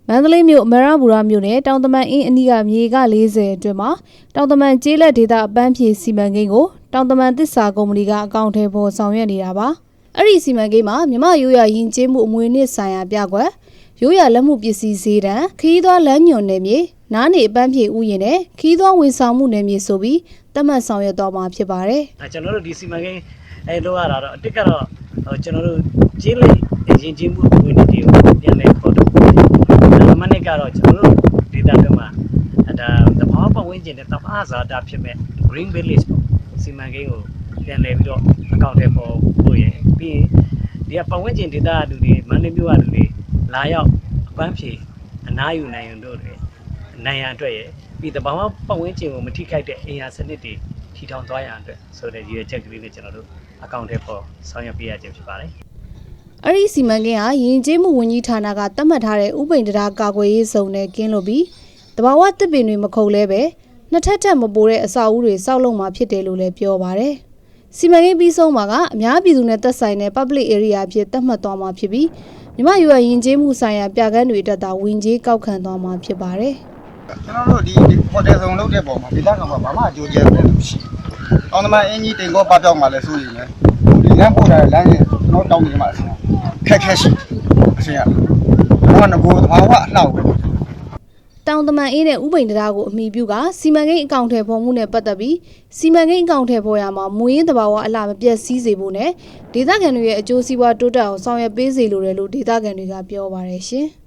မန္တလေးမြို့မရဘူရာမြို့နယ်တောင်တမန်အင်းအနီးကမြေက40အတွင်းမှာတောင်တမန်ကျေးလက်ဒေသအပန်းဖြေစီမံကိန်းကိုတောင်တမန်သစ္စာကုမ္ပဏီကအကောင့်ထဲပေါ်ဆောင်ရွက်နေတာပါအဲ့ဒီစီမံကိန်းမှာမြမရိုးရယဉ်ကျေးမှုအမွေအနှစ်ဆိုင်ရာပြကွက်ရိုးရလက်မှုပစ္စည်းဈေးတန်းခရီးသွားလမ်းညွန်နယ်မြေနားနေအပန်းဖြေဥယျာဉ်နဲ့ခရီးသွားဝန်ဆောင်မှုနယ်မြေဆိုပြီးသတ်မှတ်ဆောင်ရွက်သွားမှာဖြစ်ပါတယ်ကျွန်တော်တို့ဒီစီမံကိန်းလောက်ရတာတော့အတစ်ကတော့ကျွန်တော်တို့ကျေးလက်ယဉ်ကျေးမှုအမွေအနှစ်တွေကိုပြန်လည်ဖော်ထုတ်မနစ်ကတော့ကျွန်တော်တို့ဒေတာတွေမှာဒါသဘာဝပတ်ဝန်းကျင်နဲ့သဘာဝဇာတာဖြစ်မဲ့ Green Village ပေါ့စီမံကိန်းကိုပြန်လည်ပြီးတော့အကောင့်ထဲပေါ်ပို့ရပြီးရင်ဒီပတ်ဝန်းကျင်ဒေတာလူတွေမန္တလေးမြို့ကလူတွေလာရောက်အပန်းဖြေအနားယူနိုင်ရုံတို့တွေနိုင်ရန်အတွက်ရပြီးသဘာဝပတ်ဝန်းကျင်ကိုမထိခိုက်တဲ့အင်အားစနစ်တွေထီထောင်သွားရန်အတွက်ဆိုတဲ့ရည်ရွယ်ချက်ကလေးနဲ့ကျွန်တော်တို့အကောင့်ထဲပေါ်ဆောင်ရွက်ပေးရခြင်းဖြစ်ပါတယ်အဲ့ဒီစီမံကိန်းဟာယဉ်ကျေးမှုဝန်ကြီးဌာနကသတ်မှတ်ထားတဲ့ဥပိန်တရားကာကွယ်ရေးဇုံနဲ့ကင်းလို့ပြီးတဘာဝတစ်ပင်တွေမခုတ်လဲပဲနှစ်ထပ်ထပ်မပိုတဲ့အဆောက်အဦတွေစောက်လုံးမှာဖြစ်တယ်လို့လည်းပြောပါတယ်။စီမံကိန်းပြီးဆုံးမှာကအများပြည်သူနဲ့သက်ဆိုင်တဲ့ public area အဖြစ်သတ်မှတ်သွားမှာဖြစ်ပြီးမြမရွယ်ယဉ်ကျေးမှုဆိုင်ရာပြကန်းတွေတက်တာဝင်ကြီးကောက်ခံသွားမှာဖြစ်ပါတယ်။ကျွန်တော်တို့ဒီဟိုတယ်ဆောင်လုပ်တဲ့ပုံမှာဒေသခံကဘာမှအကျိုးကျတယ်လို့ရှိတယ်။အောင်သမားအင်းကြီးတင်ကောပတ်တော့မှလည်းဆိုရင်လည်းဒီလမ်းပို့တာလမ်းရင်ကျွန်တော်တောင်းနေမှာအဆင်ခက်ခဲရှိအဆင်ရတော့ငကိုသဘာဝအလှောက်ပဲတောင်တမန်အေးနဲ့ဥပိန်တရားကိုအမိပြုကစီမံကိန်းအကောင့်ထဲပေါ်မှုနဲ့ပတ်သက်ပြီးစီမံကိန်းအကောင့်ထဲပေါ်ရမှာမူရင်းတဘာဝအလှမပြတ်စည်းစေဖို့နဲ့ဒေသခံတွေရဲ့အကျိုးစီးပွားတိုးတက်အောင်ဆောင်ရွက်ပေးစေလိုတယ်လို့ဒေသခံတွေကပြောပါတယ်ရှင်။